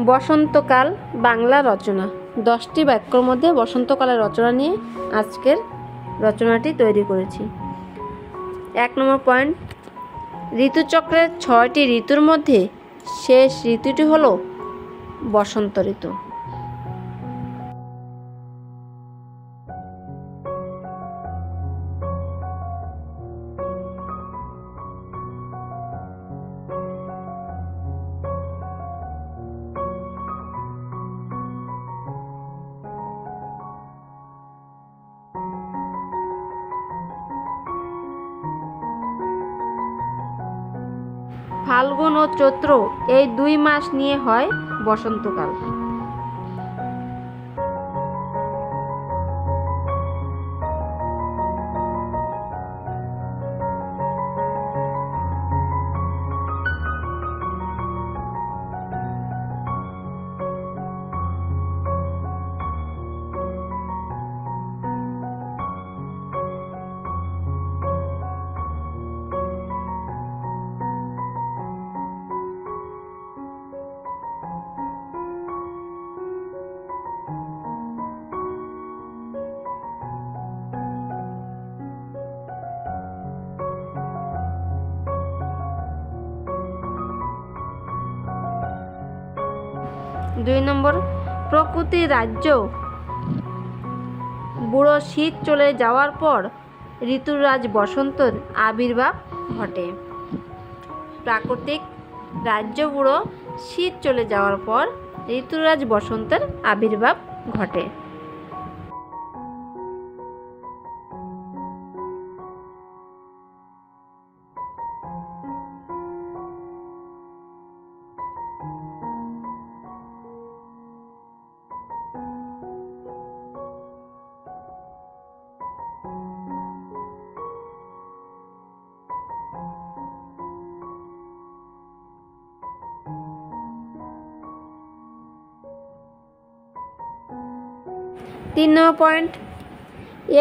বসন্তকাল বাংলা রচনা। 10টি বাক্যর মধ্যে বসন্তকালের রচনা নিয়ে আজকের রচনাটি তৈরি করেছি। 1 নম্বর পয়েন্ট, ঋতুচক্রের 6টি ঋতুর মধ্যে শেষ ঋতুটি হলো বসন্ত ঋতু। ফাল্গুন ও চৈত্র এই 2 মাস নিয়ে হয় বসন্তকাল। দুই নম্বর, প্রকৃতির রাজ্য বুড়ো শীত চলে যাওয়ার পর ঋতুরাজ বসন্তের আবির্ভাব ঘটে। প্রাকৃতিক রাজ্য বুড়ো শীত চলে যাওয়ার পর ঋতুরাজ বসন্তের আবির্ভাব ঘটে। তিন নম্বর পয়েন্ট,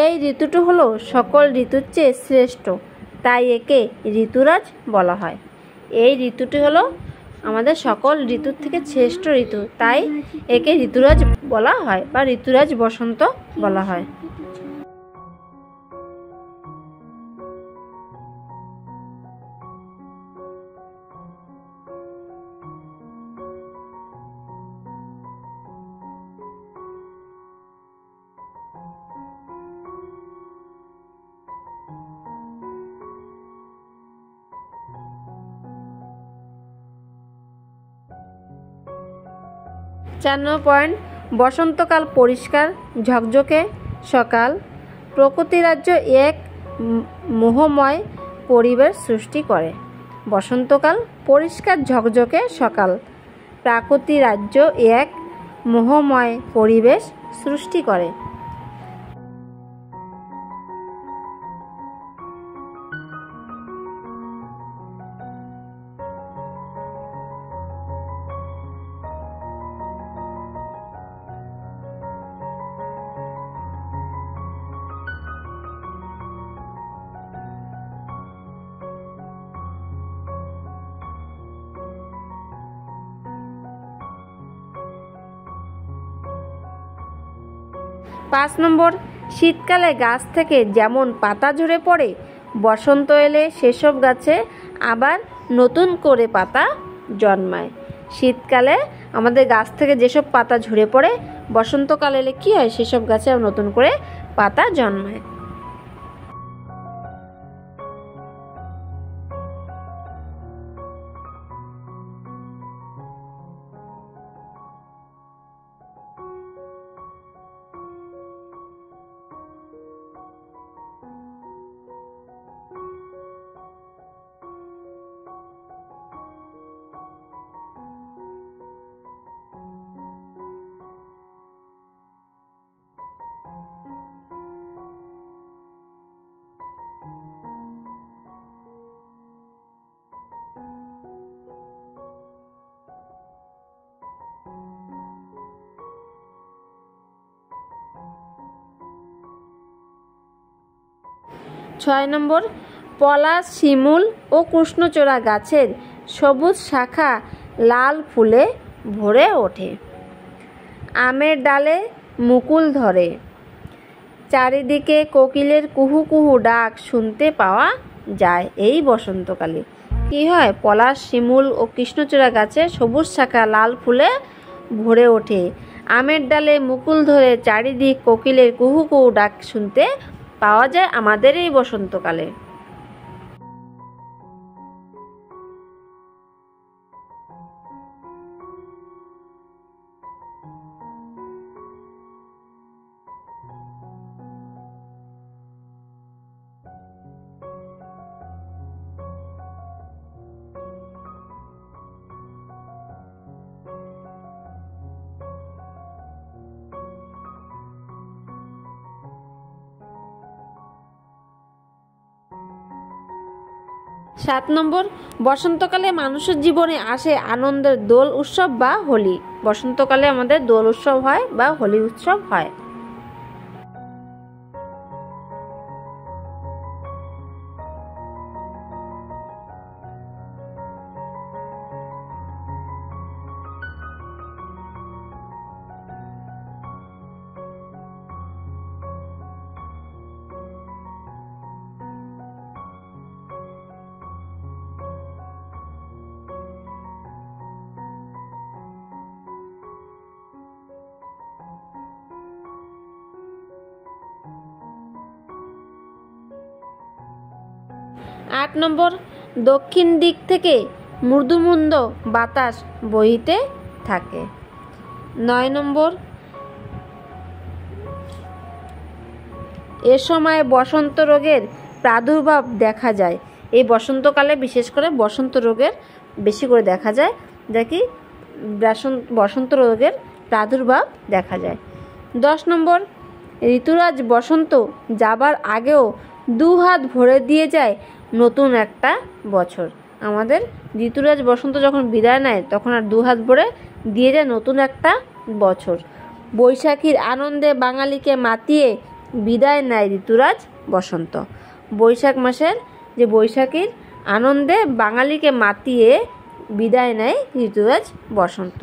এই ঋতুটি হলো সকল ঋতুর চেয়ে শ্রেষ্ঠ, তাই একে ঋতুরাজ বলা হয়। এই ঋতুটি হলো আমাদের সকল ঋতুর থেকে শ্রেষ্ঠ ঋতু, তাই একে ঋতুরাজ বলা হয় বা ঋতুরাজ বসন্ত বলা হয়। চার নম্বর পয়েন্ট, বসন্তকাল পরিষ্কার ঝকঝকে সকাল। প্রকৃতি রাজ্য এক মোহময় পরিবেশ সৃষ্টি করে। বসন্তকাল পরিষ্কার ঝকঝকে সকাল। প্রাকৃতিক রাজ্য এক মোহময় পরিবেশ সৃষ্টি করে। পাঁচ নম্বর, শীতকালে গাছ থেকে যেমন পাতা ঝরে পড়ে, বসন্ত এলে সেসব গাছে আবার নতুন করে পাতা জন্মায়। শীতকালে আমাদের গাছ থেকে যেসব পাতা ঝরে পড়ে, বসন্তকাল এলে কী হয়, সেসব গাছে নতুন করে পাতা জন্মায়। 6 নম্বর, পলাশ, শিমুল ও কৃষ্ণচূড়া গাছের সবুজ শাখা লাল ফুলে ভরে ওঠে। আমের ডালে মুকুল ধরে, চারিদিকে কোকিলের কুহু কুহু ডাক শুনতে পাওয়া যায়। এই বসন্তকালে কি হয়? পলাশ, শিমুল ও কৃষ্ণচূড়া গাছে সবুজ শাখা লাল ফুলে ভরে ওঠে। আমের ডালে মুকুল ধরে, চারিদিক কোকিলের কুহু কুহু ডাক শুনতে পাওয়া যায় আমাদের এই বসন্তকালে। সাত নম্বর, বসন্তকালে মানুষের জীবনে আসে আনন্দের দোল উৎসব বা হোলি। বসন্তকালে আমাদের দোল উৎসব হয় বা হোলি উৎসব হয়। আট নম্বর, দক্ষিণ দিক থেকে মৃদুমন্দ বাতাস বইতে থাকে। 9 নম্বর, এ সময় বসন্ত রোগের প্রাদুর্ভাব দেখা যায়। এই বসন্তকালে বিশেষ করে বসন্ত রোগের বেশি করে দেখা যায়, যা কি বসন্ত রোগের প্রাদুর্ভাব দেখা যায়। 10 নম্বর, ঋতুরাজ বসন্ত যাবার আগেও দুহাত ভরে দিয়ে যায় নতুন একটা বছর। আমাদের ঋতুরাজ বসন্ত যখন বিদায় নেয় তখন আর দুহাত ভরে দিয়ে যায় নতুন একটা বছর। বৈশাখীর আনন্দে বাঙালিকে মাতিয়ে বিদায় নেয় ঋতুরাজ বসন্ত। বৈশাখ মাসের যে বৈশাখীর আনন্দে বাঙালিকে মাতিয়ে বিদায় নেয় ঋতুরাজ বসন্ত।